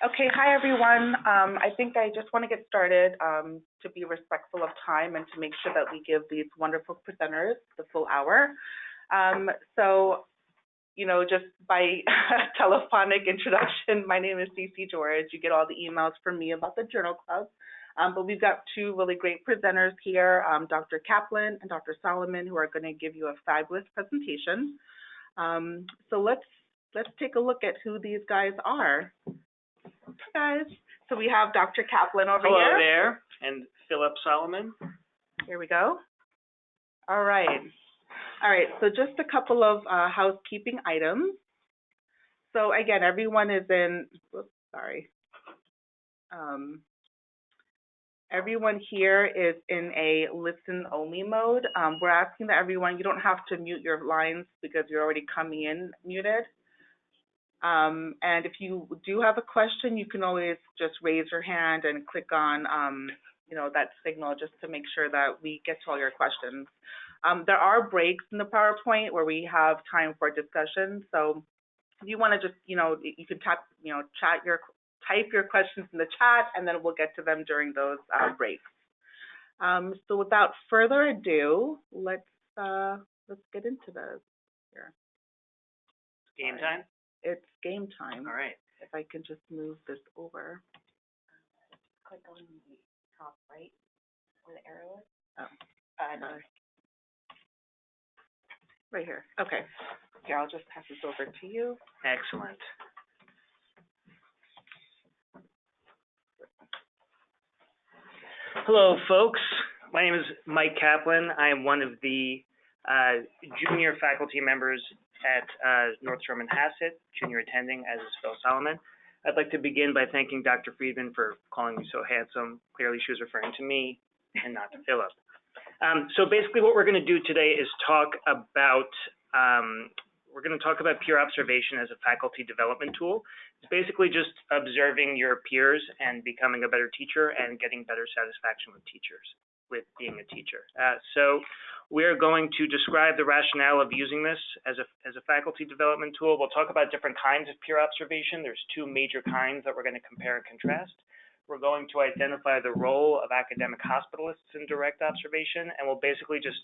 Okay, hi everyone. I think I just want to get started to be respectful of time and to make sure that we give these wonderful presenters the full hour. Um, so, just by telephonic introduction, my name is Cece George. You get all the emails from me about the Journal Club. But we've got two really great presenters here, Dr. Kaplan and Dr. Solomon, who are going to give you a fabulous presentation. So let's take a look at who these guys are. Guys. So we have Dr. Kaplan over Hello here. Hello there, and Philip Solomon. Here we go. All right. So just a couple of housekeeping items. So again, everyone is in, everyone here is in a listen-only mode. We're asking that everyone, you don't have to mute your lines because you're already coming in muted. And if you do have a question, you can always just raise your hand and click on, that signal just to make sure that we get to all your questions. There are breaks in the PowerPoint where we have time for discussion. So if you want to just, you can type your questions in the chat, and then we'll get to them during those breaks. So without further ado, let's get into this here. Game time? It's game time. All right. If I can just move this over. Click on the top right where the arrow is. Oh. No. Right here. Okay. Here, I'll just pass this over to you. Excellent. Hello, folks. My name is Mike Kaplan. I am one of the junior faculty members at Northrop and Hassett, junior attending, as is Phil Solomon. I'd like to begin by thanking Dr. Friedman for calling me so handsome. Clearly, she was referring to me and not to Philip. So basically, what we're going to do today is talk about peer observation as a faculty development tool. It's basically just observing your peers and becoming a better teacher and getting better satisfaction with being a teacher. So we're going to describe the rationale of using this as a faculty development tool. We'll talk about different kinds of peer observation. There's two major kinds that we're going to compare and contrast. We're going to identify the role of academic hospitalists in direct observation, and we'll basically just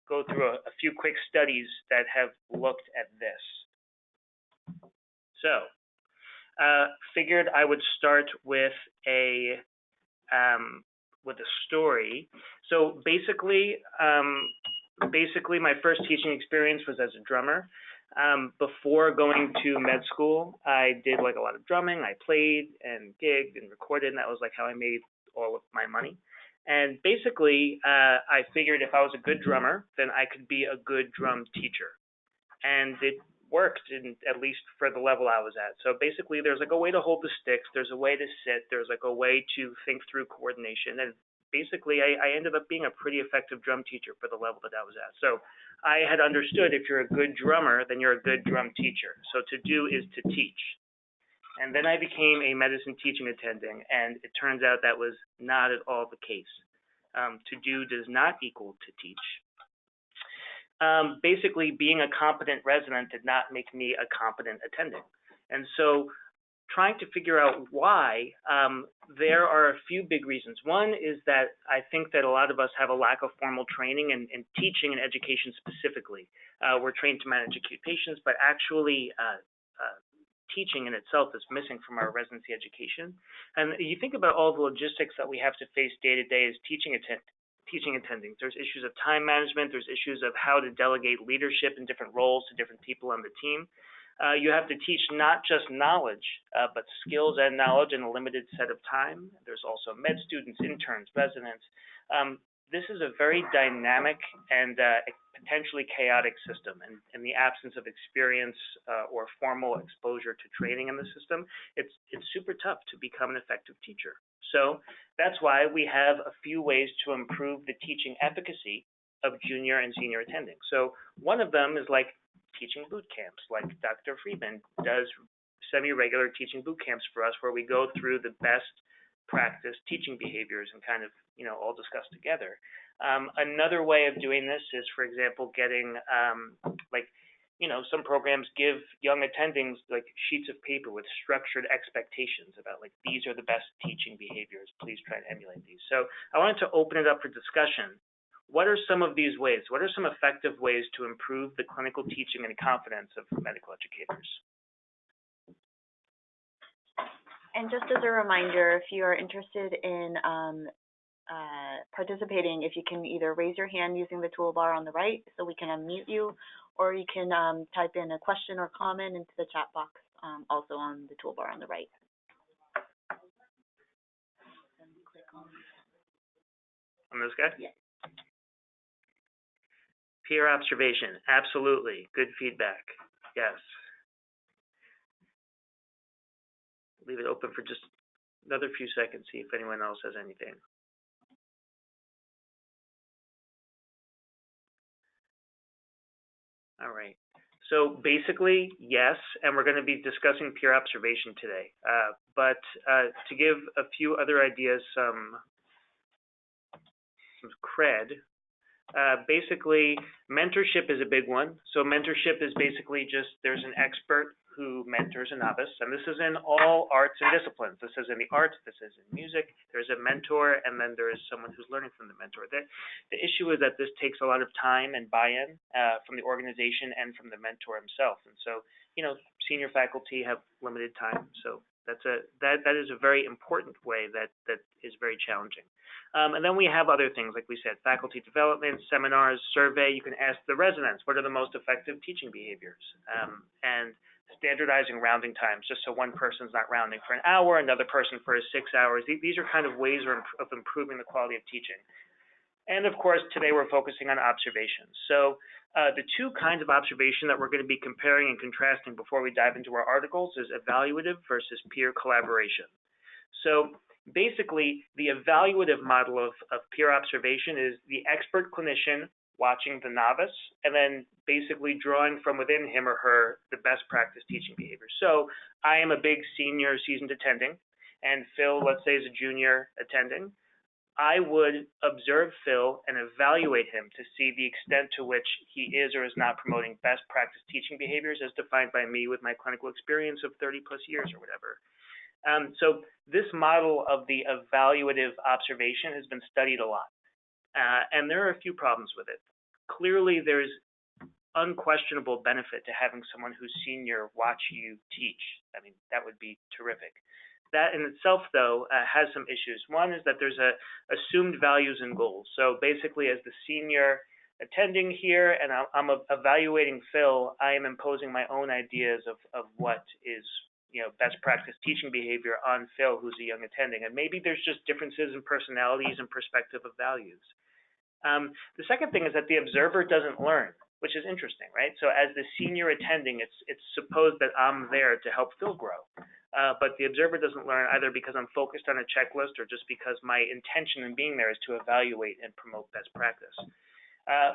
go through a few quick studies that have looked at this. So, figured I would start with a story. So basically, my first teaching experience was as a drummer. Before going to med school, I did a lot of drumming. I played and gigged and recorded, and that was how I made all of my money. And basically, I figured if I was a good drummer, then I could be a good drum teacher. And it worked, at least for the level I was at. So basically, there's a way to hold the sticks, there's a way to sit, there's a way to think through coordination. And basically, I ended up being a pretty effective drum teacher for the level that I was at. So I had understood if you're a good drummer, then you're a good drum teacher. So to do is to teach. And then I became a medicine teaching attending, and it turns out that was not at all the case. To do does not equal to teach. Basically, being a competent resident did not make me a competent attending. And so trying to figure out why, there are a few big reasons. One is that I think that a lot of us have a lack of formal training in teaching and education specifically. We're trained to manage acute patients, but actually teaching in itself is missing from our residency education. And you think about all the logistics that we have to face day to day as teaching attendings. There's issues of time management. There's issues of how to delegate leadership in different roles to different people on the team. You have to teach not just knowledge, but skills and knowledge in a limited set of time. There's also med students, interns, residents. This is a very dynamic and potentially chaotic system. And in the absence of experience or formal exposure to training in the system, it's super tough to become an effective teacher. So that's why we have a few ways to improve the teaching efficacy of junior and senior attending. So one of them is teaching boot camps, like Dr. Friedman does semi-regular teaching boot camps for us, where we go through the best practice teaching behaviors and kind of, all discussed together. Another way of doing this is, for example, getting some programs give young attendings like sheets of paper with structured expectations about like, these are the best teaching behaviors, please try and emulate these. So I wanted to open it up for discussion. What are some of these ways? What are some effective ways to improve the clinical teaching and confidence of medical educators? And just as a reminder, if you are interested in participating, if you can either raise your hand using the toolbar on the right so we can unmute you, or you can type in a question or comment into the chat box also on the toolbar on the right. On this guy? Yeah. Peer observation, absolutely. Good feedback. Yes. Leave it open for just another few seconds, see if anyone else has anything. All right. So basically, yes, and we're going to be discussing peer observation today. But to give a few other ideas some cred, basically, mentorship is a big one. So mentorship is basically just there's an expert who mentors a novice, and this is in all arts and disciplines. This is in the arts, this is in music. There's a mentor, and then there is someone who's learning from the mentor. The issue is that this takes a lot of time and buy-in from the organization and from the mentor himself. And so, senior faculty have limited time, so that is a very important way that is very challenging. And then we have other things, like we said, faculty development, seminars, survey. You can ask the residents, what are the most effective teaching behaviors? And standardizing rounding times, just so one person's not rounding for an hour, another person for 6 hours. These are kind of ways of improving the quality of teaching. And of course, today we're focusing on observations. So the two kinds of observation that we're going to be comparing and contrasting before we dive into our articles is evaluative versus peer collaboration. So basically, the evaluative model of peer observation is the expert clinician watching the novice and then basically drawing from within him or her the best practice teaching behavior. So I am a big senior seasoned attending, and Phil, let's say, is a junior attending. I would observe Phil and evaluate him to see the extent to which he is or is not promoting best practice teaching behaviors as defined by me with my clinical experience of 30 plus years or whatever. So this model of the evaluative observation has been studied a lot. And there are a few problems with it. Clearly, there's unquestionable benefit to having someone who's senior watch you teach. I mean, that would be terrific. That in itself, though, has some issues. One is that there's assumed values and goals. So basically, as the senior attending here and I'm evaluating Phil, I am imposing my own ideas of what is best practice teaching behavior on Phil, who's a young attending. And maybe there's just differences in personalities and perspective of values. The second thing is that the observer doesn't learn, which is interesting, right? So as the senior attending, it's supposed that I'm there to help Phil grow. But the observer doesn't learn either because I'm focused on a checklist or just because my intention in being there is to evaluate and promote best practice.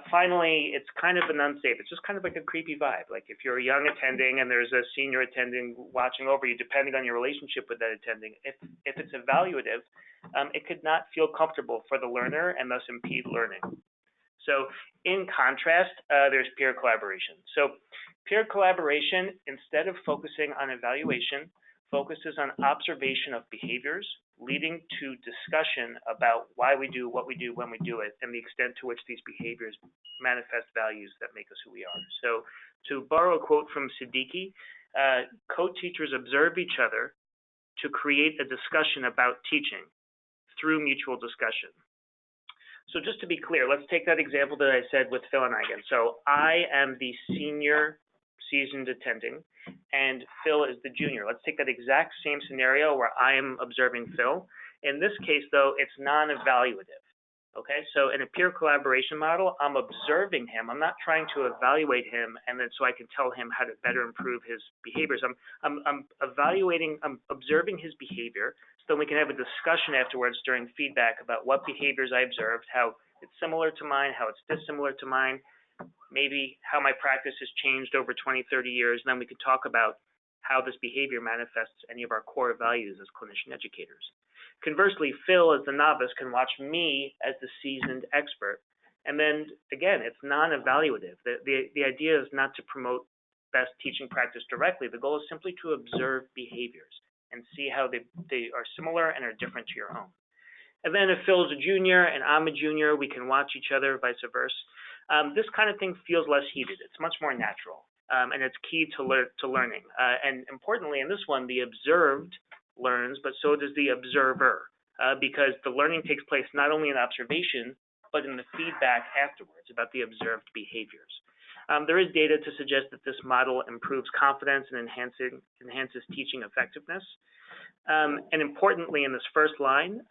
Finally, it's kind of an unsafe. It's just kind of like a creepy vibe. Like if you're a young attending and there's a senior attending watching over you, depending on your relationship with that attending, if it's evaluative, it could not feel comfortable for the learner and thus impede learning. So in contrast, there's peer collaboration. So peer collaboration, instead of focusing on evaluation, focuses on observation of behaviors, leading to discussion about why we do what we do when we do it, and the extent to which these behaviors manifest values that make us who we are. So to borrow a quote from Siddiqui, co-teachers observe each other to create a discussion about teaching through mutual discussion. So just to be clear, let's take that example that I said with Phil and I again. So I am the senior seasoned attending, and Phil is the junior. Let's take that exact same scenario where I am observing Phil. In this case, though, it's non-evaluative. Okay, so in a peer collaboration model, I'm observing him. I'm not trying to evaluate him, and then so I can tell him how to better improve his behaviors. I'm observing his behavior, so then we can have a discussion afterwards during feedback about what behaviors I observed, how it's similar to mine, how it's dissimilar to mine, maybe how my practice has changed over 20, 30 years, and then we could talk about how this behavior manifests any of our core values as clinician educators. Conversely, Phil, as the novice, can watch me as the seasoned expert And then, again, it's non-evaluative. The idea is not to promote best teaching practice directly. The goal is simply to observe behaviors and see how they are similar and are different to your own. And then if Phil's a junior and I'm a junior, we can watch each other, vice versa. This kind of thing feels less heated. It's much more natural, and it's key to learning. And importantly, in this one, the observed learns, but so does the observer, because the learning takes place not only in observation, but in the feedback afterwards about the observed behaviors. There is data to suggest that this model improves confidence and enhances teaching effectiveness. And importantly, in this first line,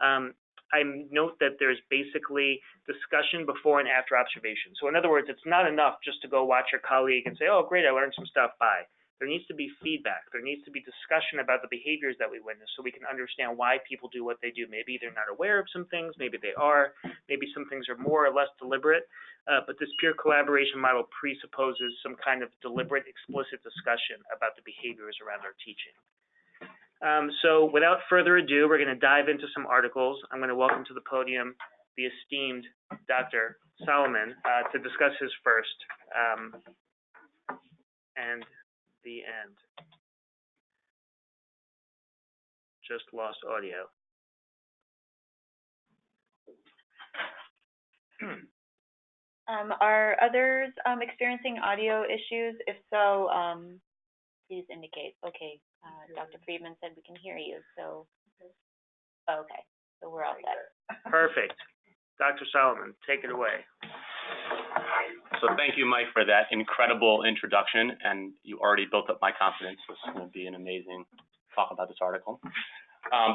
I note that there's basically discussion before and after observation. So in other words, it's not enough just to go watch your colleague and say, oh, great, I learned some stuff, bye. There needs to be feedback. There needs to be discussion about the behaviors that we witness so we can understand why people do what they do. Maybe they're not aware of some things, maybe they are, maybe some things are more or less deliberate, but this peer collaboration model presupposes some kind of deliberate, explicit discussion about the behaviors around our teaching. So without further ado, we're going to dive into some articles. I'm going to welcome to the podium the esteemed Dr. Solomon to discuss his first and the end. Just lost audio. Are others experiencing audio issues? If so, please indicate. Okay, Dr. Friedman said we can hear you, so, okay, so we're all set. Perfect. Dr. Solomon, take it away. So thank you, Mike, for that incredible introduction, and you already built up my confidence. This is going to be an amazing talk about this article.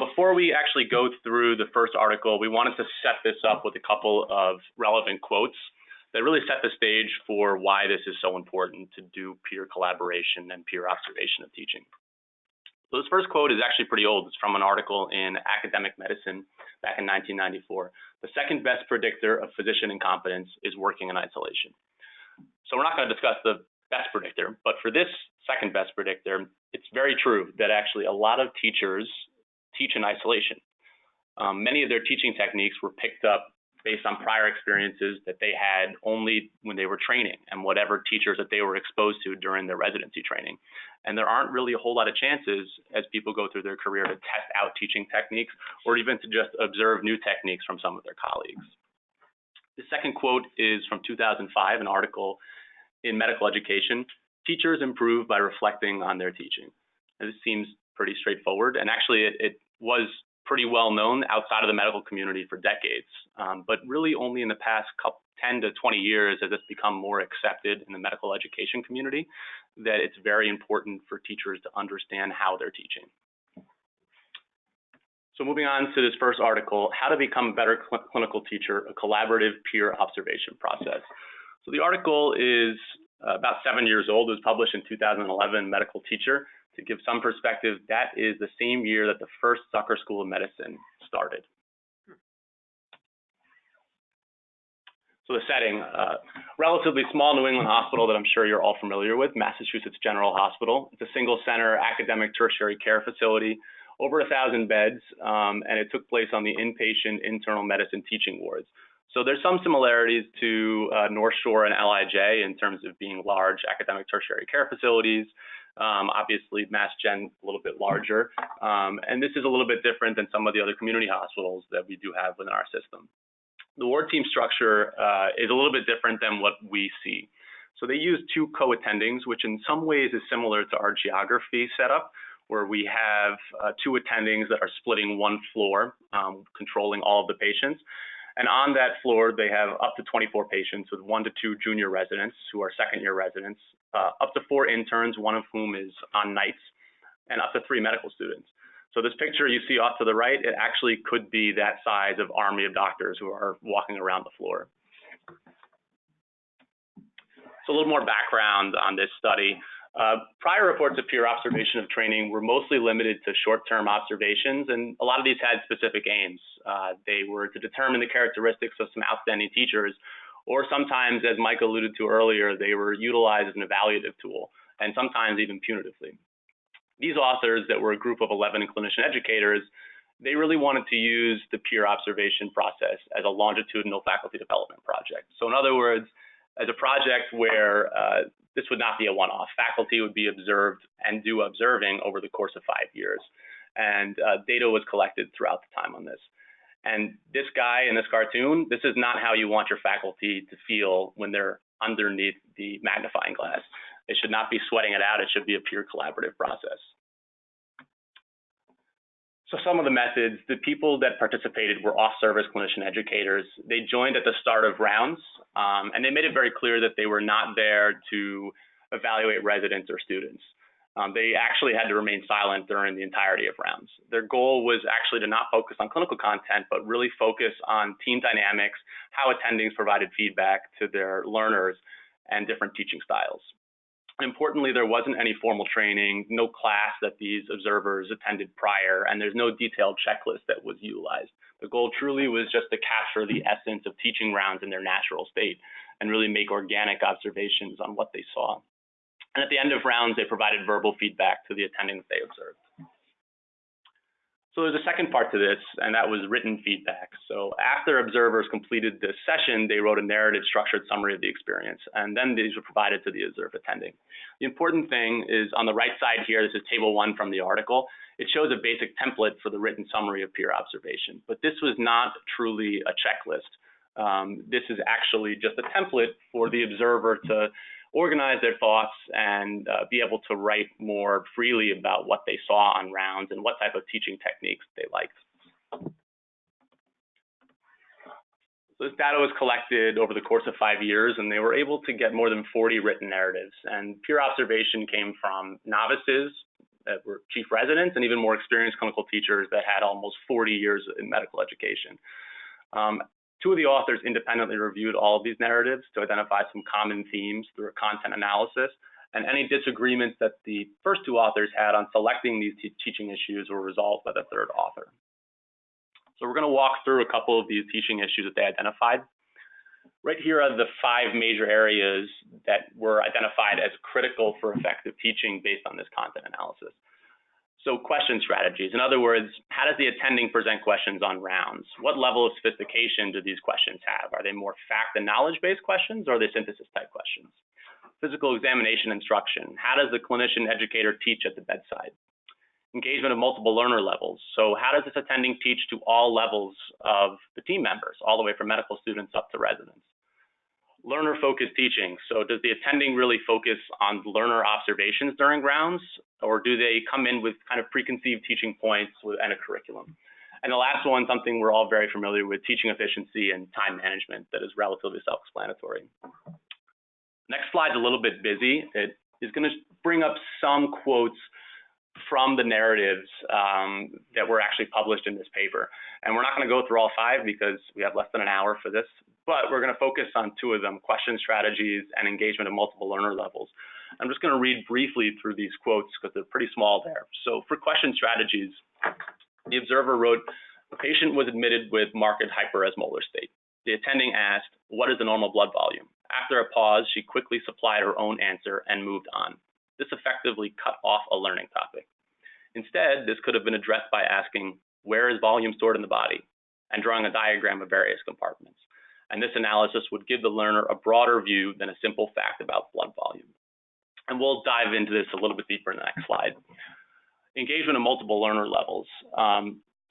Before we actually go through the first article, we wanted to set this up with a couple of relevant quotes that really set the stage for why this is so important to do peer collaboration and peer observation of teaching. So this first quote is actually pretty old. It's from an article in Academic Medicine back in 1994. The second best predictor of physician incompetence is working in isolation. So we're not going to discuss the best predictor, but for this second best predictor, it's very true that actually a lot of teachers teach in isolation. Many of their teaching techniques were picked up based on prior experiences that they had only when they were training and whatever teachers that they were exposed to during their residency training. And there aren't really a whole lot of chances as people go through their career to test out teaching techniques or even to just observe new techniques from some of their colleagues. The second quote is from 2005, an article in Medical Education. Teachers improve by reflecting on their teaching. And this seems pretty straightforward, and actually it was pretty well known outside of the medical community for decades, but really only in the past 10 to 20 years has this become more accepted in the medical education community that it's very important for teachers to understand how they're teaching. So moving on to this first article, How to Become a Better Clinical Teacher, a Collaborative Peer Observation Process. So the article is about 7 years old. It was published in 2011, Medical Teacher. To give some perspective, that is the same year that the first Zucker School of Medicine started. So the setting, relatively small New England hospital that I'm sure you're all familiar with, Massachusetts General Hospital. It's a single center academic tertiary care facility, over 1,000 beds, and it took place on the inpatient internal medicine teaching wards. So there's some similarities to North Shore and LIJ in terms of being large academic tertiary care facilities. Obviously, Mass Gen a little bit larger, and this is a little bit different than some of the other community hospitals that we do have within our system. The ward team structure is a little bit different than what we see. So they use two co-attendings, which in some ways is similar to our geography setup, where we have two attendings that are splitting one floor, controlling all of the patients. And on that floor, they have up to 24 patients with 1 to 2 junior residents who are second-year residents, up to 4 interns, one of whom is on nights, and up to 3 medical students. So this picture you see off to the right, it actually could be that size of army of doctors who are walking around the floor. So a little more background on this study. Prior reports of peer observation of training were mostly limited to short-term observations, and a lot of these had specific aims. They were to determine the characteristics of some outstanding teachers, or sometimes, as Mike alluded to earlier, they were utilized as an evaluative tool, and sometimes even punitively. These authors, that were a group of 11 clinician educators, they really wanted to use the peer observation process as a longitudinal faculty development project. So in other words, as a project where this would not be a one-off. Faculty would be observed and do observing over the course of 5 years. And data was collected throughout the time on this. And this guy in this cartoon, this is not how you want your faculty to feel when they're underneath the magnifying glass. They should not be sweating it out. It should be a peer collaborative process. So some of the methods, the people that participated were off-service clinician educators. They joined at the start of rounds, and they made it very clear that they were not there to evaluate residents or students. They actually had to remain silent during the entirety of rounds. Their goal was actually to not focus on clinical content, but really focus on team dynamics, how attendings provided feedback to their learners, and different teaching styles. Importantly, there wasn't any formal training, no class that these observers attended prior, and there's no detailed checklist that was utilized. The goal truly was just to capture the essence of teaching rounds in their natural state and really make organic observations on what they saw. And at the end of rounds, they provided verbal feedback to the attendings they observed. So there's a second part to this, and that was written feedback. So after observers completed this session, they wrote a narrative structured summary of the experience, and then these were provided to the observed attending. The important thing is on the right side here, this is table 1 from the article. It shows a basic template for the written summary of peer observation, but this was not truly a checklist. This is actually just a template for the observer to organize their thoughts and be able to write more freely about what they saw on rounds and what type of teaching techniques they liked. So this data was collected over the course of 5 years, and they were able to get more than 40 written narratives. And peer observation came from novices that were chief residents and even more experienced clinical teachers that had almost 40 years in medical education. 2 of the authors independently reviewed all of these narratives to identify some common themes through a content analysis, and any disagreements that the first 2 authors had on selecting these teaching issues were resolved by the 3rd author. So we're going to walk through a couple of these teaching issues that they identified. Right here are the 5 major areas that were identified as critical for effective teaching based on this content analysis. So question strategies. In other words, how does the attending present questions on rounds? What level of sophistication do these questions have? Are they more fact and knowledge-based questions, or are they synthesis type questions? Physical examination instruction. How does the clinician educator teach at the bedside? Engagement of multiple learner levels. So how does this attending teach to all levels of the team members, all the way from medical students up to residents? Learner-focused teaching. So does the attending really focus on learner observations during rounds, or do they come in with kind of preconceived teaching points and a curriculum? And the last one, something we're all very familiar with, teaching efficiency and time management that is relatively self-explanatory. Next slide's a little bit busy. It is going to bring up some quotes from the narratives that were actually published in this paper. And we're not going to go through all 5 because we have less than an hour for this, but we're going to focus on 2 of them, question strategies and engagement of multiple learner levels. I'm just going to read briefly through these quotes because they're pretty small there. So for question strategies, the observer wrote, the patient was admitted with marked hyperesmolar state. The attending asked, what is the normal blood volume? After a pause, she quickly supplied her own answer and moved on. This effectively cut off a learning topic. Instead, this could have been addressed by asking, where is volume stored in the body? And drawing a diagram of various compartments. And this analysis would give the learner a broader view than a simple fact about blood volume. And we'll dive into this a little bit deeper in the next slide. Engagement of multiple learner levels.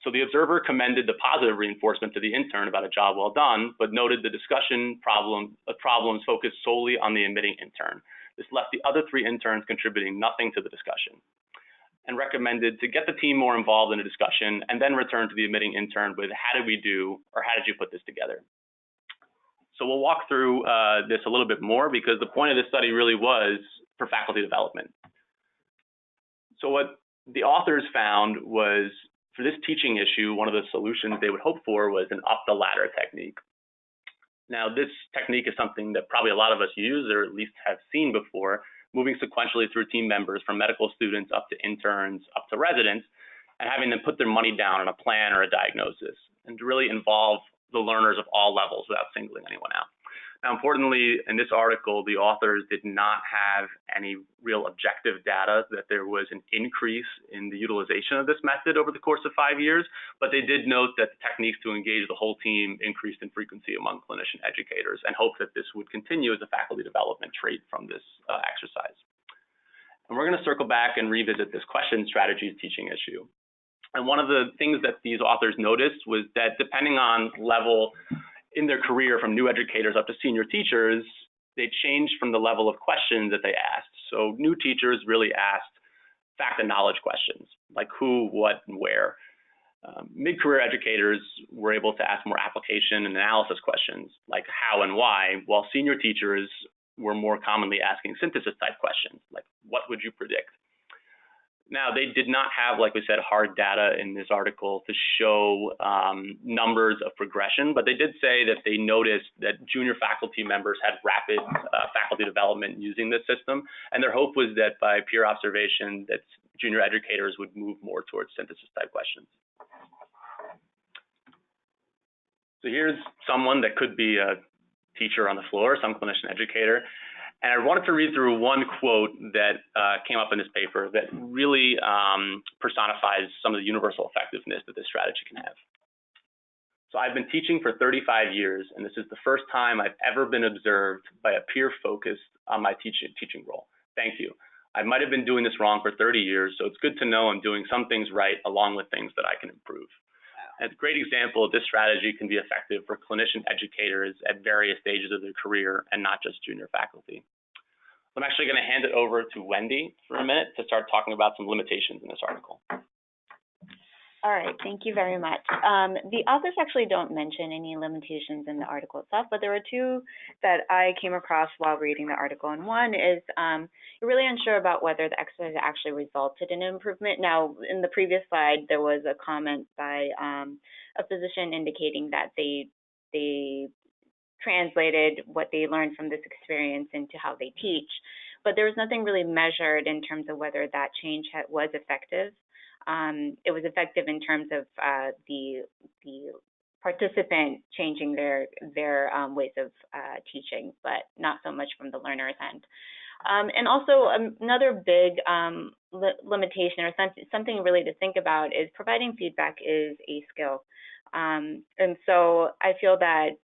So the observer commended the positive reinforcement to the intern about a job well done, but noted the discussion problems focused solely on the admitting intern. This left the other 3 interns contributing nothing to the discussion, and recommended to get the team more involved in the discussion and then return to the admitting intern with how did we do, or how did you put this together? So we'll walk through this a little bit more because the point of this study really was for faculty development. So what the authors found was for this teaching issue, one of the solutions they would hope for was an up the ladder technique. Now, this technique is something that probably a lot of us use or at least have seen before, moving sequentially through team members from medical students up to interns, up to residents, and having them put their money down on a plan or a diagnosis, and to really involve the learners of all levels without singling anyone out. Now, importantly, in this article, the authors did not have any real objective data that there was an increase in the utilization of this method over the course of 5 years, but they did note that the techniques to engage the whole team increased in frequency among clinician educators, and hope that this would continue as a faculty development trait from this exercise. And we're going to circle back and revisit this question strategies teaching issue. And one of the things that these authors noticed was that depending on level in their career, from new educators up to senior teachers, they changed from the level of questions that they asked. So new teachers really asked fact and knowledge questions, like who, what, and where. Mid-career educators were able to ask more application and analysis questions, like how and why, while senior teachers were more commonly asking synthesis type questions, like what would you predict? Now, they did not have, like we said, hard data in this article to show numbers of progression, but they did say that they noticed that junior faculty members had rapid faculty development using this system, and their hope was that by peer observation, that junior educators would move more towards synthesis type questions. So here's someone that could be a teacher on the floor, some clinician educator. And I wanted to read through one quote that came up in this paper that really personifies some of the universal effectiveness that this strategy can have. So I've been teaching for 35 years, and this is the first time I've ever been observed by a peer focused on my teaching role. Thank you. I might have been doing this wrong for 30 years, so it's good to know I'm doing some things right along with things that I can improve. And a great example of this strategy can be effective for clinician educators at various stages of their career and not just junior faculty. I'm actually going to hand it over to Wendy for a minute to start talking about some limitations in this article. All right, thank you very much. The authors actually don't mention any limitations in the article itself, but there are two that I came across while reading the article. And one is you're really unsure about whether the exercise actually resulted in improvement. Now, in the previous slide, there was a comment by a physician indicating that they translated what they learned from this experience into how they teach, but there was nothing really measured in terms of whether that change was effective. It was effective in terms of the participant changing their ways of teaching, but not so much from the learner's end. And also another big limitation, or something really to think about, is providing feedback is a skill. And so I feel that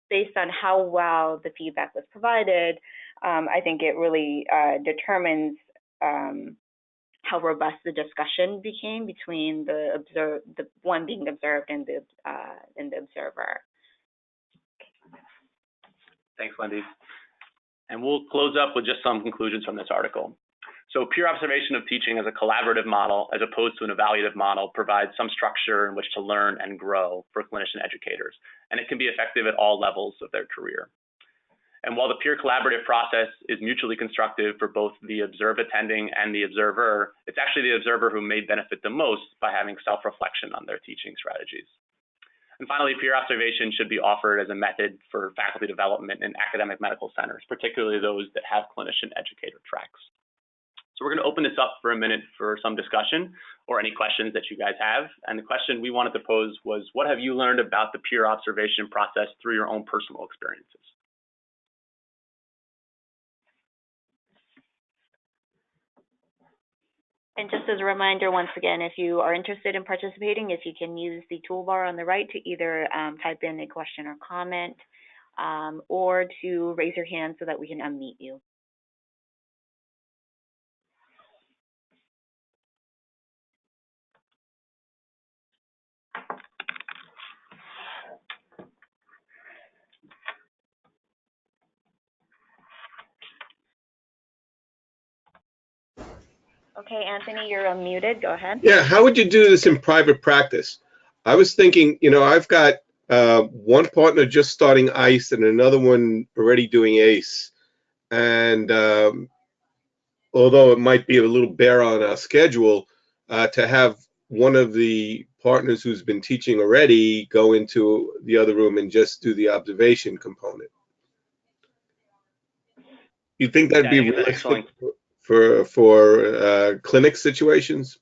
based on how well the feedback was provided, I think it really determines how robust the discussion became between the one being observed and the observer. Thanks, Wendy. And we'll close up with just some conclusions from this article. So peer observation of teaching as a collaborative model, as opposed to an evaluative model, provides some structure in which to learn and grow for clinician educators, and it can be effective at all levels of their career. And while the peer collaborative process is mutually constructive for both the observed attending and the observer, it's actually the observer who may benefit the most by having self-reflection on their teaching strategies. And finally, peer observation should be offered as a method for faculty development in academic medical centers, particularly those that have clinician educator tracks. So we're going to open this up for a minute for some discussion or any questions that you guys have. And the question we wanted to pose was, what have you learned about the peer observation process through your own personal experiences? And just as a reminder, once again, if you are interested in participating, if you can use the toolbar on the right to either type in a question or comment, or to raise your hand so that we can unmute you. Okay, Anthony, you're unmuted. Go ahead. Yeah, how would you do this in private practice? I was thinking, I've got one partner just starting ICE and another one already doing ACE. And although it might be a little bare on our schedule, to have one of the partners who's been teaching already go into the other room and just do the observation component. You think that'd be realistic for clinic situations?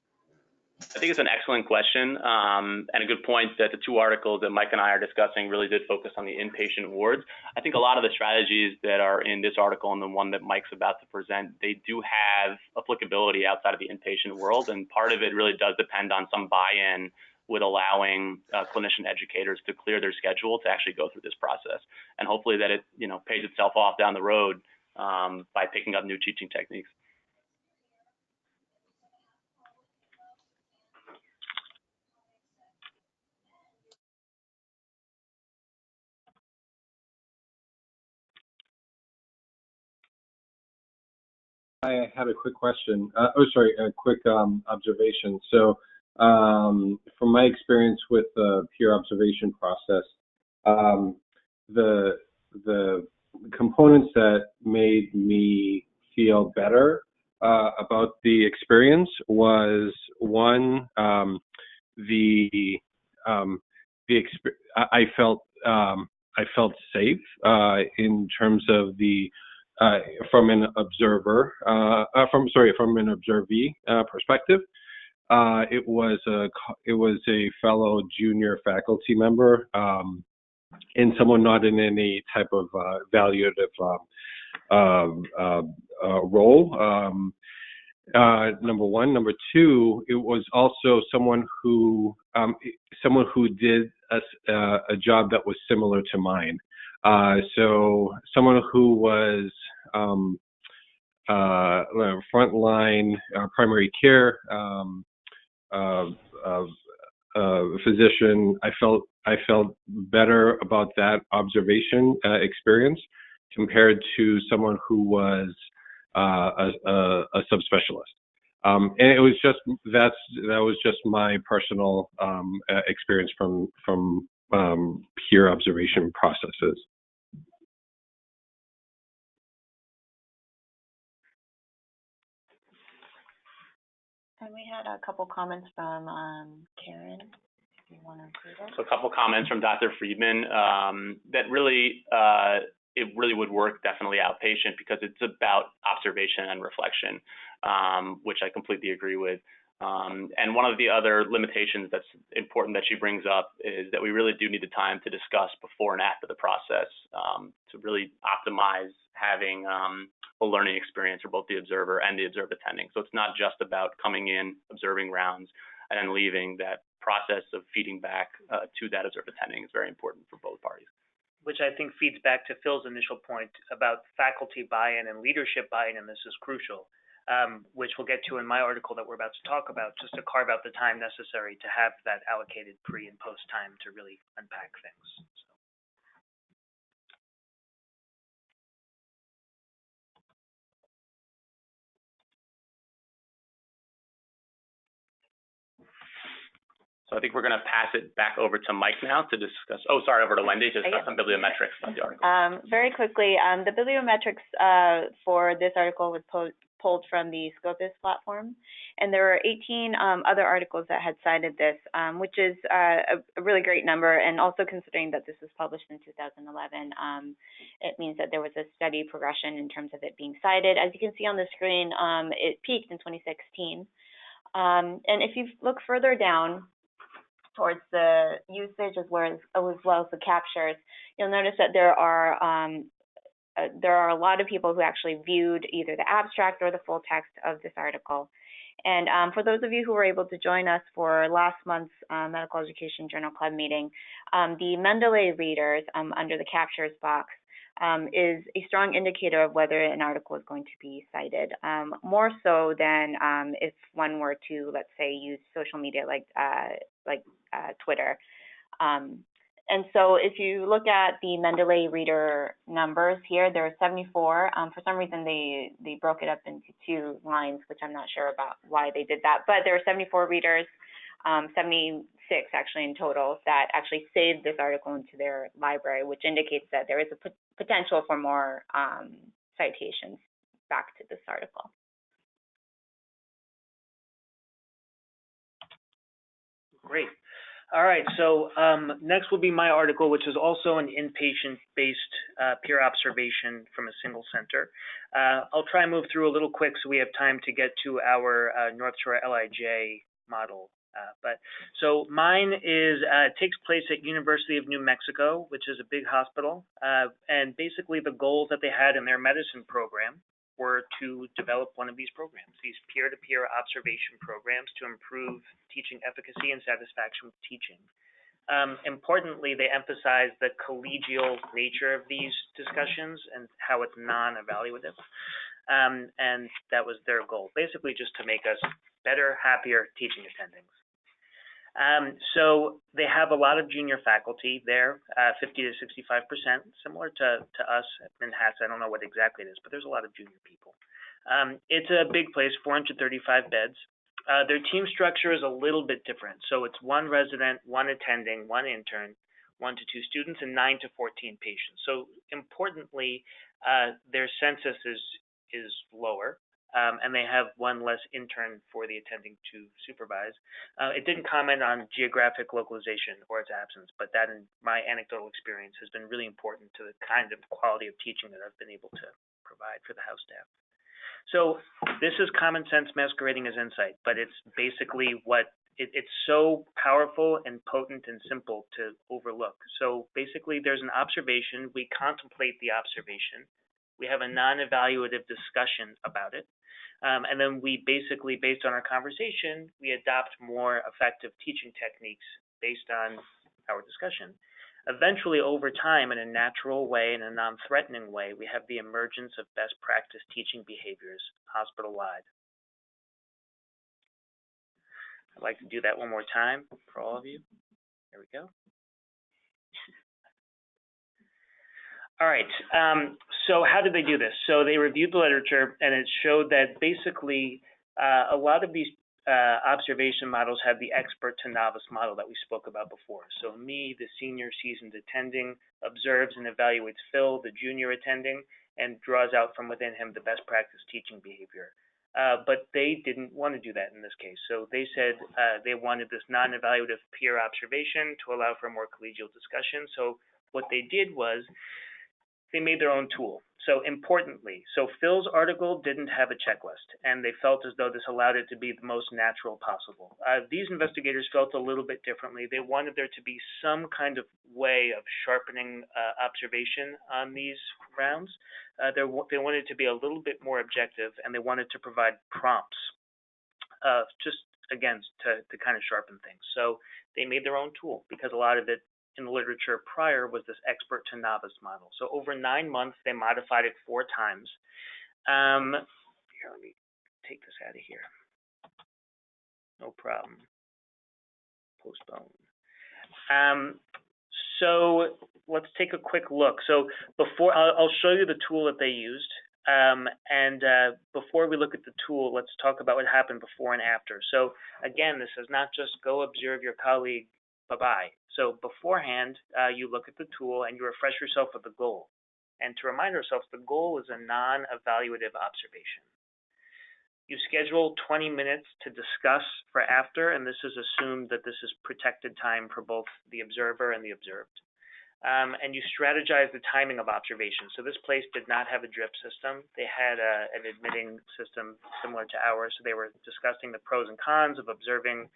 I think it's an excellent question, and a good point that the two articles that Mike and I are discussing really did focus on the inpatient wards. I think a lot of the strategies that are in this article and the one that Mike's about to present, they do have applicability outside of the inpatient world, and part of it really does depend on some buy-in with allowing clinician educators to clear their schedule to actually go through this process, and hopefully that it pays itself off down the road by picking up new teaching techniques. I had a quick question. A quick observation. So, from my experience with the peer observation process, the components that made me feel better about the experience was one, I felt safe in terms of the from an observer, from an observee perspective. It was a fellow junior faculty member, and someone not in any type of evaluative role. Number one. Number two, it was also someone who did a job that was similar to mine. So someone who was frontline primary care physician. I felt better about that observation experience compared to someone who was a subspecialist. And it was just that was just my personal experience from peer observation processes. And we had a couple comments from Karen, if you want to include it. So a couple comments from Dr. Friedman that really, it really would work definitely outpatient because it's about observation and reflection, which I completely agree with. And one of the other limitations that's important that she brings up is that we really do need the time to discuss before and after the process to really optimize having a learning experience for both the observer and the observed attending. So it's not just about coming in, observing rounds, and then leaving. That process of feeding back to that observed attending is very important for both parties. Which I think feeds back to Phil's initial point about faculty buy-in and leadership buy-in, and this is crucial, which we'll get to in my article that we're about to talk about, just to carve out the time necessary to have that allocated pre and post time to really unpack things. So I think we're going to pass it back over to Mike now to discuss, over to Wendy to discuss some bibliometrics about the article. Very quickly, the bibliometrics for this article was pulled from the Scopus platform, and there were 18 other articles that had cited this, which is a really great number, and also considering that this was published in 2011, it means that there was a steady progression in terms of it being cited. As you can see on the screen, it peaked in 2016, and if you look further down towards the usage as well as the captures, you'll notice that there are a lot of people who actually viewed either the abstract or the full text of this article. And for those of you who were able to join us for last month's Medical Education Journal Club meeting, the Mendeley readers under the captures box is a strong indicator of whether an article is going to be cited, more so than if one were to, let's say, use social media like Twitter. And so if you look at the Mendeley reader numbers here, there are 74. For some reason, they broke it up into two lines, which I'm not sure about why they did that. But there are 74 readers, 76 actually in total, that actually saved this article into their library, which indicates that there is a potential for more citations back to this article. Great. All right, so next will be my article, which is also an inpatient-based peer observation from a single center. I'll try and move through a little quick so we have time to get to our North Shore LIJ model. So mine is, takes place at University of New Mexico, which is a big hospital. And basically the goals that they had in their medicine program were to develop one of these programs, these peer-to-peer observation programs to improve teaching efficacy and satisfaction with teaching. Importantly, they emphasize the collegial nature of these discussions and how it's non-evaluative. And that was their goal, basically just to make us better, happier teaching attendings. So they have a lot of junior faculty there, 50 to 65%, similar to us at Manhattan. I don't know what exactly it is, but there's a lot of junior people. It's a big place, 435 beds. Their team structure is a little bit different. So it's 1 resident, 1 attending, 1 intern, 1 to 2 students, and 9 to 14 patients. So importantly, their census is lower. And they have 1 less intern for the attending to supervise. It didn't comment on geographic localization or its absence, but that in my anecdotal experience has been really important to the kind of quality of teaching that I've been able to provide for the house staff. So this is common sense masquerading as insight, but it's basically it's so powerful and potent and simple to overlook. So basically there's an observation, we contemplate the observation, we have a non-evaluative discussion about it. And then we basically, based on our conversation, we adopt more effective teaching techniques based on our discussion. Eventually, over time, in a natural way, in a non-threatening way, we have the emergence of best practice teaching behaviors hospital-wide. I'd like to do that one more time for all of you. There we go. All right, so how did they do this? So they reviewed the literature, and it showed that basically a lot of these observation models have the expert to novice model that we spoke about before. So me, the senior seasoned attending, observes and evaluates Phil, the junior attending, and draws out from within him the best practice teaching behavior. But they didn't want to do that in this case. So they said they wanted this non-evaluative peer observation to allow for a more collegial discussion. So what they did was, they made their own tool. So importantly, so Phil's article didn't have a checklist, and they felt as though this allowed it to be the most natural possible. These investigators felt a little bit differently. They wanted there to be some kind of way of sharpening observation on these rounds. They wanted it to be a little bit more objective, and they wanted to provide prompts, just again, to kind of sharpen things. So they made their own tool because a lot of it in the literature prior was this expert to novice model. So over 9 months, they modified it 4 times. Here, let me take this out of here. No problem. Postpone. So let's take a quick look. So before, I'll show you the tool that they used. Before we look at the tool, let's talk about what happened before and after. So again, this is not just go observe your colleague, bye-bye. So beforehand, you look at the tool and you refresh yourself with the goal. And to remind ourselves, the goal is a non-evaluative observation. You schedule 20 minutes to discuss for after, and this is assumed that this is protected time for both the observer and the observed. And you strategize the timing of observation. So this place did not have a drip system. They had an admitting system similar to ours. So they were discussing the pros and cons of observing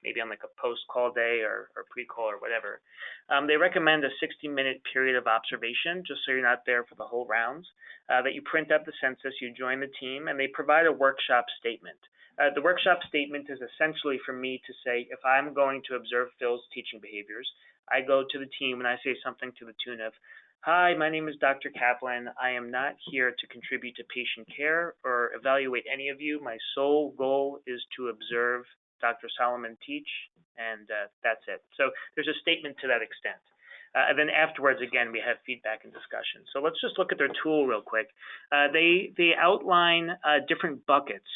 maybe on like a post-call day or pre-call or whatever. They recommend a 60-minute period of observation, just so you're not there for the whole rounds, that you print up the census, you join the team, and they provide a workshop statement. The workshop statement is essentially for me to say, if I'm going to observe Phil's teaching behaviors, I go to the team and I say something to the tune of, "Hi, my name is Dr. Kaplan. I am not here to contribute to patient care or evaluate any of you. My sole goal is to observe Dr. Solomon teach, and that's it." So there's a statement to that extent. And then afterwards, again, we have feedback and discussion. So let's just look at their tool real quick. They outline different buckets,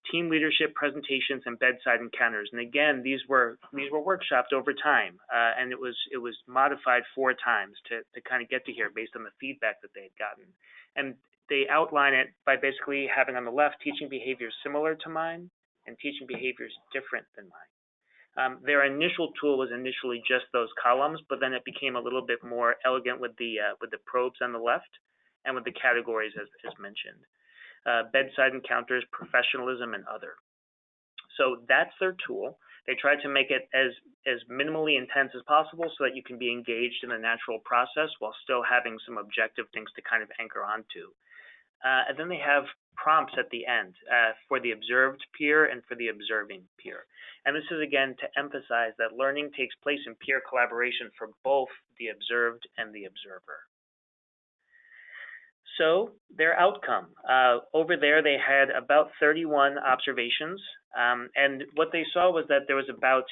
team leadership, presentations, and bedside encounters. And again, these were workshopped over time, and it was modified 4 times to kind of get to here based on the feedback that they had gotten. And they outline it by basically having on the left teaching behaviors similar to mine and teaching behaviors different than mine. Their initial tool was initially just those columns, but then it became a little bit more elegant with the probes on the left and with the categories as mentioned. Bedside encounters, professionalism, and other. So that's their tool. They tried to make it as minimally intense as possible so that you can be engaged in the natural process while still having some objective things to kind of anchor onto. And then they have prompts at the end for the observed peer and for the observing peer. And this is, again, to emphasize that learning takes place in peer collaboration for both the observed and the observer. So their outcome, over there they had about 31 observations, and what they saw was that there was about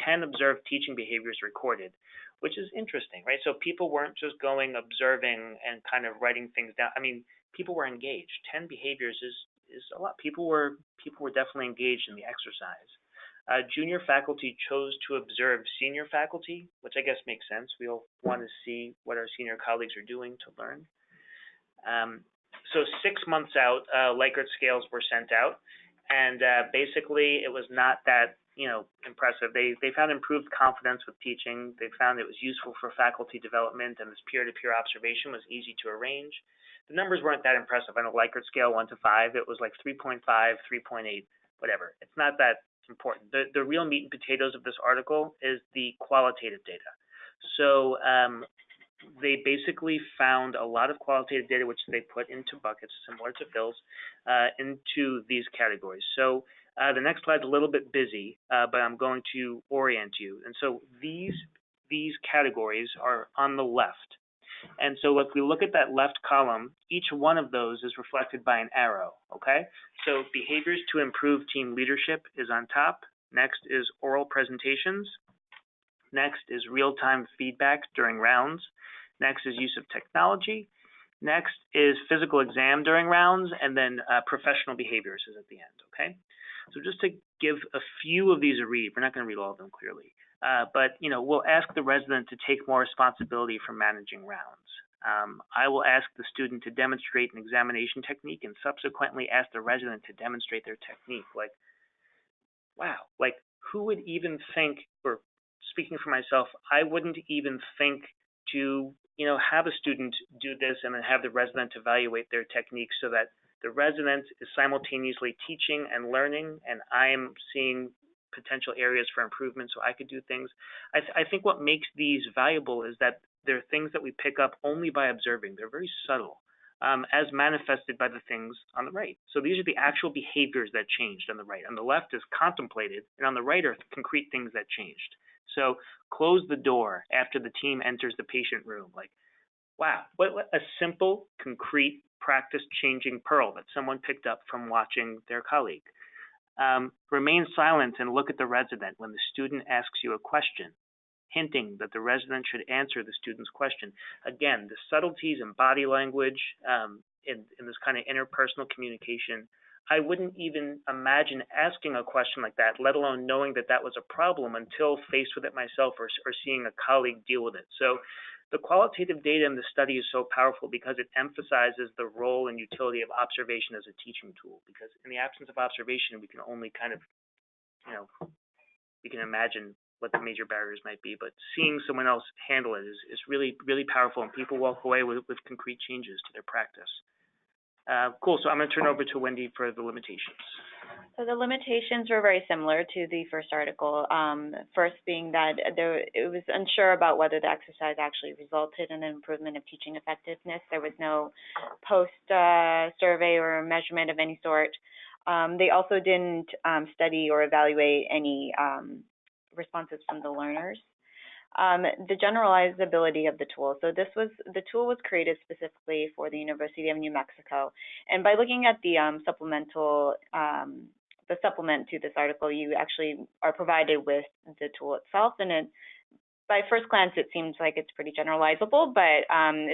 10 observed teaching behaviors recorded, which is interesting, right? So people weren't just going observing and kind of writing things down. I mean, people were engaged. 10 behaviors is a lot. People were definitely engaged in the exercise. Junior faculty chose to observe senior faculty, which I guess makes sense. We all want to see what our senior colleagues are doing to learn. So 6 months out, Likert scales were sent out, and basically it was not that impressive. They found improved confidence with teaching. They found it was useful for faculty development, and this peer-to-peer observation was easy to arrange. The numbers weren't that impressive. On a Likert scale 1 to 5, it was like 3.5, 3.8, whatever. It's not that important. The real meat and potatoes of this article is the qualitative data. So they basically found a lot of qualitative data which they put into buckets similar to Phil's into these categories. So the next slide's a little bit busy, but I'm going to orient you. And so these categories are on the left. And so if we look at that left column, each one of those is reflected by an arrow, okay? So behaviors to improve team leadership is on top. Next is oral presentations. Next is real-time feedback during rounds. Next is use of technology. Next is physical exam during rounds, and then professional behaviors is at the end, okay? So just to give a few of these a read, we're not going to read all of them clearly, but we'll ask the resident to take more responsibility for managing rounds. I will ask the student to demonstrate an examination technique and subsequently ask the resident to demonstrate their technique. Like, wow, like who would even think, or speaking for myself, I wouldn't even think to have a student do this and then have the resident evaluate their technique so that the resident is simultaneously teaching and learning, and I'm seeing potential areas for improvement so I could do things. I think what makes these valuable is that they're things that we pick up only by observing. They're very subtle, as manifested by the things on the right. So these are the actual behaviors that changed on the right. On the left is contemplated, and on the right are concrete things that changed. So close the door after the team enters the patient room. Like, wow, what a simple, concrete, practice-changing pearl that someone picked up from watching their colleague. Remain silent and look at the resident when the student asks you a question, hinting that the resident should answer the student's question. Again, the subtleties in body language, in this kind of interpersonal communication, I wouldn't even imagine asking a question like that, let alone knowing that that was a problem until faced with it myself or seeing a colleague deal with it. So the qualitative data in the study is so powerful because it emphasizes the role and utility of observation as a teaching tool. Because in the absence of observation, we can only kind of, we can imagine what the major barriers might be. But seeing someone else handle it is really, really powerful, and people walk away with concrete changes to their practice. Cool, so I'm going to turn over to Wendy for the limitations. So the limitations were very similar to the first article. First being that it was unsure about whether the exercise actually resulted in an improvement of teaching effectiveness. There was no post-survey or measurement of any sort. They also didn't study or evaluate any responses from the learners. The generalizability of the tool. So the tool was created specifically for the University of New Mexico, and by looking at the supplement to this article, you actually are provided with the tool itself, and by first glance it seems like it's pretty generalizable, but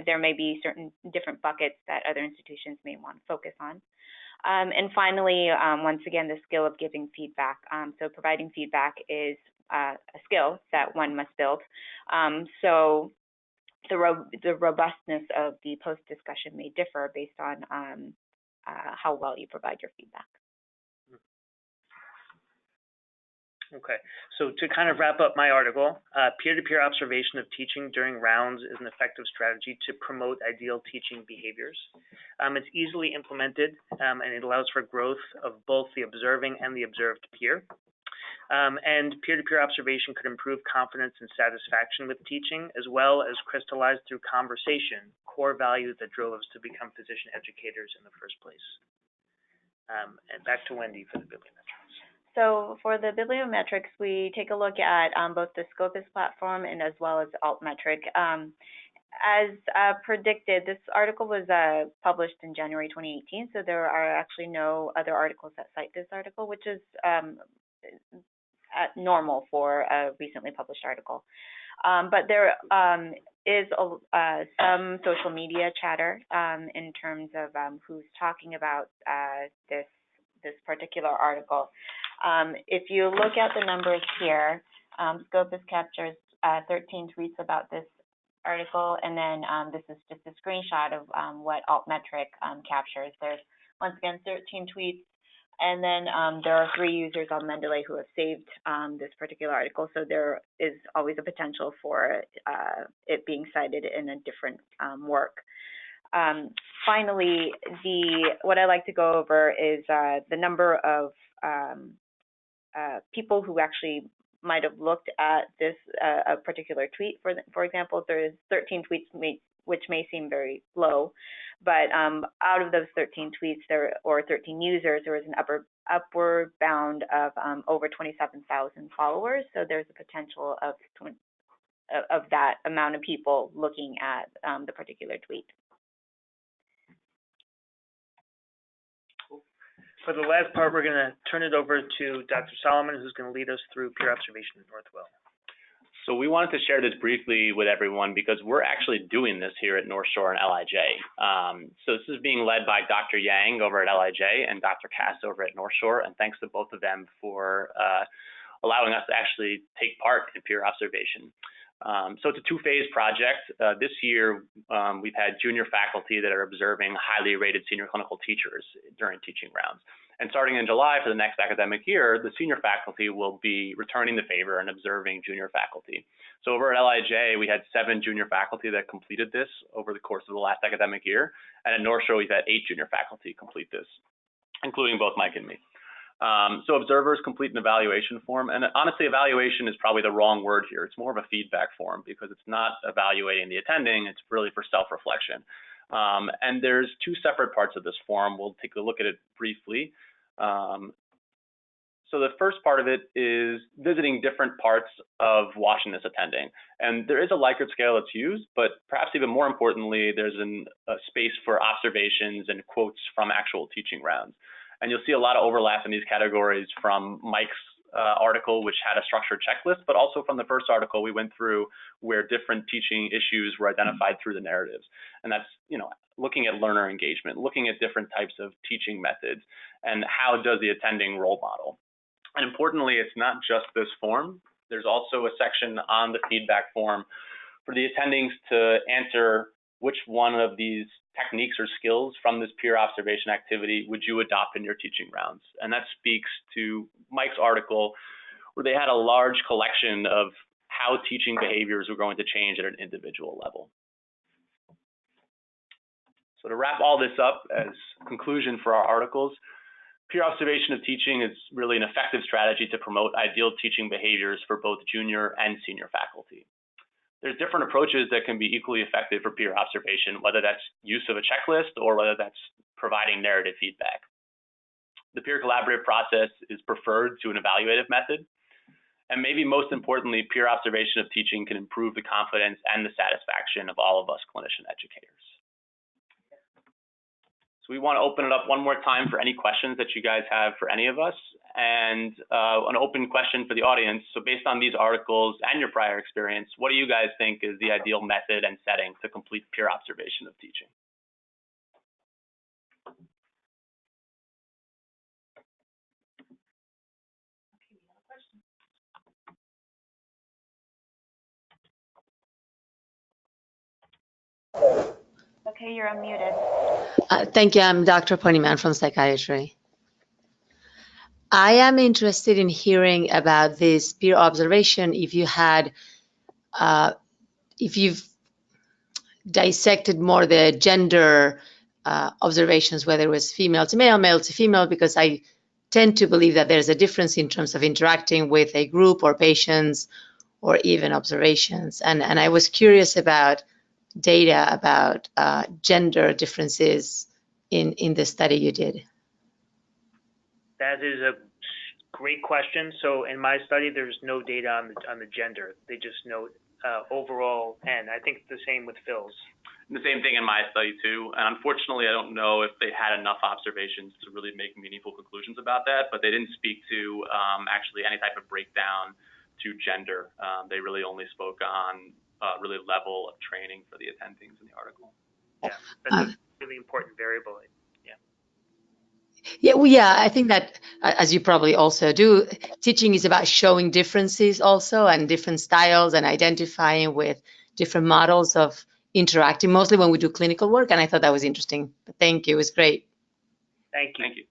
there may be certain different buckets that other institutions may want to focus on. And finally, once again, the skill of giving feedback. So providing feedback is a skill that one must build. So the robustness of the post-discussion may differ based on how well you provide your feedback. Okay, so to kind of wrap up my article, peer-to-peer observation of teaching during rounds is an effective strategy to promote ideal teaching behaviors. It's easily implemented, and it allows for growth of both the observing and the observed peer. And peer-to-peer observation could improve confidence and satisfaction with teaching, as well as crystallize through conversation core values that drove us to become physician educators in the first place. And back to Wendy for the bibliometrics. So for the bibliometrics, we take a look at both the Scopus platform and as well as Altmetric. As predicted, this article was published in January 2018, so there are actually no other articles that cite this article, which is normal for a recently published article. But there is some social media chatter in terms of who's talking about this particular article. If you look at the numbers here, Scopus captures 13 tweets about this article, and then this is just a screenshot of what Altmetric captures. There's, once again, 13 tweets, and then there are 3 users on Mendeley who have saved this particular article, so there is always a potential for it being cited in a different work. Finally, what I like to go over is the number of people who actually might have looked at this a particular tweet. For example, there's 13 tweets, which may seem very low, but out of those 13 tweets, or 13 users, there was an upward bound of over 27,000 followers. So there's a potential of that amount of people looking at the particular tweet. For the last part, we're going to turn it over to Dr. Solomon, who's going to lead us through peer observation at Northwell. So we wanted to share this briefly with everyone because we're actually doing this here at North Shore and LIJ. So this is being led by Dr. Yang over at LIJ and Dr. Cass over at North Shore, and thanks to both of them for allowing us to actually take part in peer observation. So it's a 2-phase project. This year, we've had junior faculty that are observing highly rated senior clinical teachers during teaching rounds. And starting in July for the next academic year, the senior faculty will be returning the favor and observing junior faculty. So over at LIJ, we had 7 junior faculty that completed this over the course of the last academic year. And at North Shore, we've had 8 junior faculty complete this, including both Mike and me. So observers complete an evaluation form, and honestly, evaluation is probably the wrong word here. It's more of a feedback form because it's not evaluating the attending, it's really for self-reflection. And there's 2 separate parts of this form. We'll take a look at it briefly. So the first part of it is visiting different parts of watching this attending. And there is a Likert scale that's used, but perhaps even more importantly, there's a space for observations and quotes from actual teaching rounds. And you'll see a lot of overlap in these categories from Mike's article, which had a structured checklist, but also from the first article we went through where different teaching issues were identified through the narratives. And that's, looking at learner engagement, looking at different types of teaching methods, and how does the attending role model. And importantly, it's not just this form. There's also a section on the feedback form for the attendings to answer which one of these techniques or skills from this peer observation activity would you adopt in your teaching rounds. And that speaks to Mike's article, where they had a large collection of how teaching behaviors were going to change at an individual level. So to wrap all this up as conclusion for our articles, peer observation of teaching is really an effective strategy to promote ideal teaching behaviors for both junior and senior faculty. There's different approaches that can be equally effective for peer observation, whether that's use of a checklist or whether that's providing narrative feedback. The peer collaborative process is preferred to an evaluative method. And maybe most importantly, peer observation of teaching can improve the confidence and the satisfaction of all of us clinician educators. So we want to open it up one more time for any questions that you guys have for any of us, and an open question for the audience. So based on these articles and your prior experience, what do you guys think is the ideal method and setting to complete peer observation of teaching? Okay, you're unmuted. Thank you. I'm Dr. Ponyman from psychiatry. I am interested in hearing about this peer observation. If you had, if you've dissected more the gender observations, whether it was female to male, male to female, because I tend to believe that there's a difference in terms of interacting with a group or patients or even observations. And I was curious about data about gender differences in the study you did. That is a great question. So in my study, there's no data on the gender. They just note overall, and I think the same with Phil's. The same thing in my study too. And unfortunately, I don't know if they had enough observations to really make meaningful conclusions about that, but they didn't speak to actually any type of breakdown to gender. They really only spoke on really level of training for the attendings in the article. Yeah, that's a really important variable. Yeah, well, yeah, I think that, as you probably also do, teaching is about showing differences also and different styles and identifying with different models of interacting, mostly when we do clinical work. And I thought that was interesting. But thank you. It was great. Thank you. Thank you.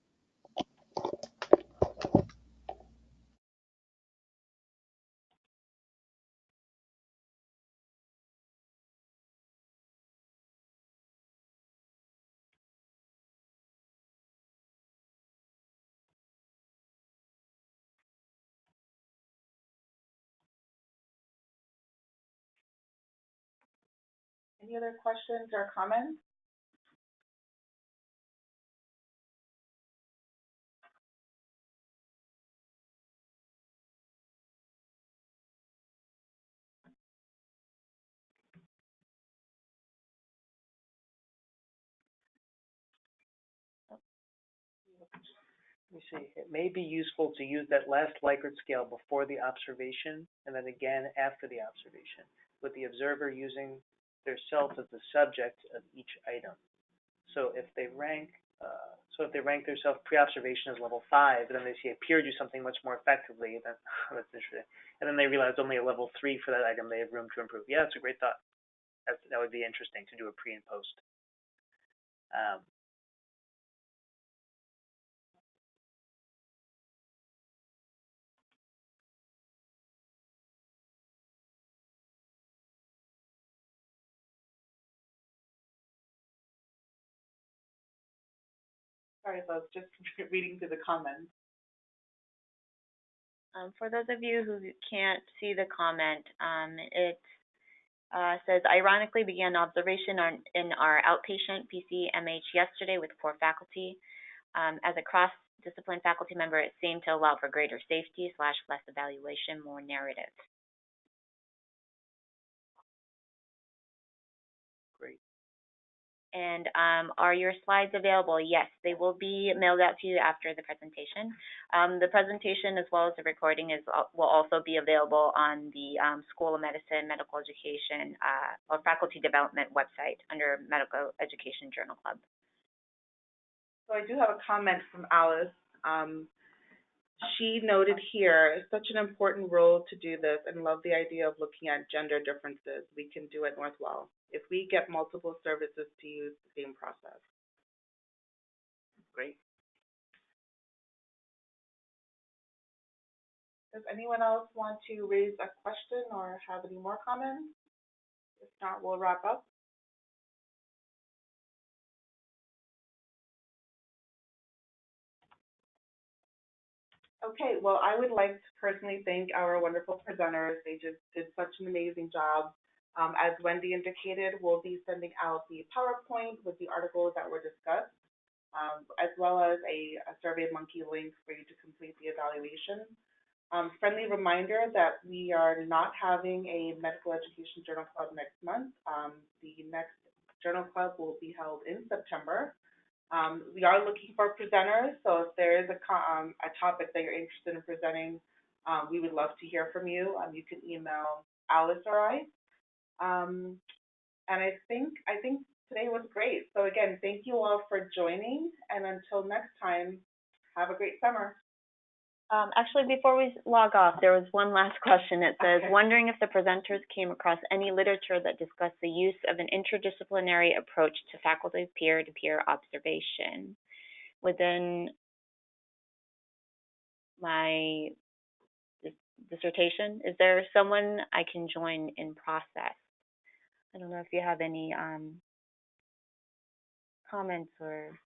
Any other questions or comments? Let me see. It may be useful to use that last Likert scale before the observation and then again after the observation, with the observer using their self as the subject of each item. So if they rank their self pre-observation as level 5, and then they see a peer do something much more effectively, then that's interesting. And then they realize only a level 3 for that item, they have room to improve. Yeah, that's a great thought. That would be interesting to do a pre and post. Sorry, folks, just reading through the comments. For those of you who can't see the comment, it says, ironically began observation in our outpatient PCMH yesterday with 4 faculty. As a cross-discipline faculty member, it seemed to allow for greater safety / less evaluation, more narrative. Great. And are your slides available? Yes, they will be mailed out to you after the presentation. The presentation, as well as the recording, will also be available on the School of Medicine, Medical Education, or Faculty Development website under Medical Education Journal Club. So I do have a comment from Alice. She noted here, it's such an important role to do this and love the idea of looking at gender differences. We can do it Northwell if we get multiple services to use the same process. Great. Does anyone else want to raise a question or have any more comments? If not, we'll wrap up. Okay, well, I would like to personally thank our wonderful presenters. They just did such an amazing job. As Wendy indicated, we'll be sending out the PowerPoint with the articles that were discussed, as well as a SurveyMonkey link for you to complete the evaluation. Friendly reminder that we are not having a Medical Education Journal Club next month. The next Journal Club will be held in September. We are looking for presenters, so if there is a topic that you're interested in presenting, we would love to hear from you. You can email Alice or I. And I think today was great. So again, thank you all for joining, and until next time, have a great summer. Actually, before we log off, there was one last question. It says, Okay. wondering if the presenters came across any literature that discussed the use of an interdisciplinary approach to faculty peer-to-peer observation within my dissertation. Is there someone I can join in process? I don't know if you have any comments or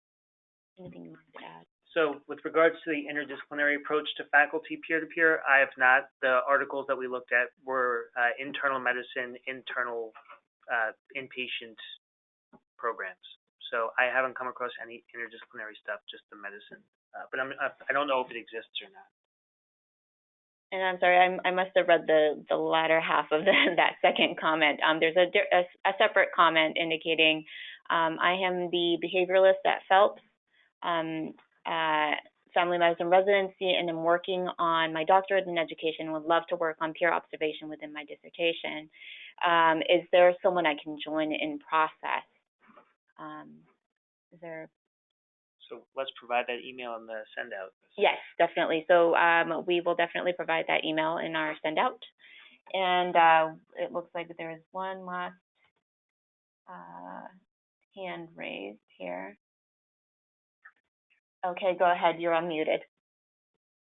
anything you want to add. So with regards to the interdisciplinary approach to faculty peer-to-peer, I have not. The articles that we looked at were internal medicine, internal inpatient programs. So I haven't come across any interdisciplinary stuff, just the medicine. But I don't know if it exists or not. And I'm sorry, I must have read the latter half of that second comment. There's a separate comment indicating I am the behavioralist at Phelps, family medicine residency, and I'm working on my doctorate in education. Would love to work on peer observation within my dissertation. Is there someone I can join in process? Is there? So let's provide that email in the send out. Yes, definitely. So we will definitely provide that email in our send out. And it looks like there is one last hand raised here. Okay, go ahead. You're unmuted.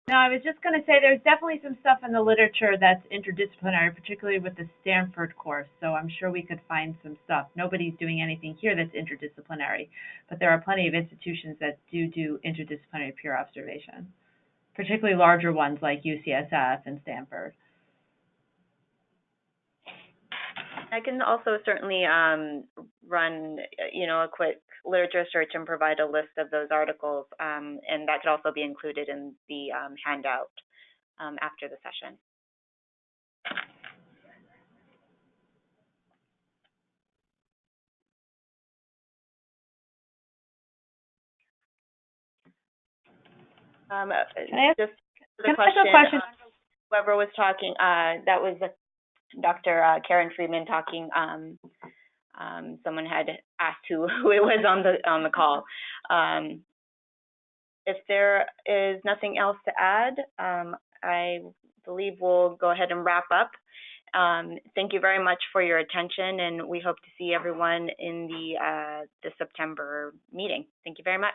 No, I was just going to say there's definitely some stuff in the literature that's interdisciplinary, particularly with the Stanford course. So I'm sure we could find some stuff. Nobody's doing anything here that's interdisciplinary, but there are plenty of institutions that do interdisciplinary peer observation, particularly larger ones like UCSF and Stanford. I can also certainly run, a quick literature search and provide a list of those articles, and that could also be included in the handout after the session. Can I ask, just the can question, I ask a question? Whoever was talking, that was Dr. Karen Friedman talking. Someone had asked who it was on the call. If there is nothing else to add, I believe we'll go ahead and wrap up. Thank you very much for your attention, and we hope to see everyone in the September meeting. Thank you very much.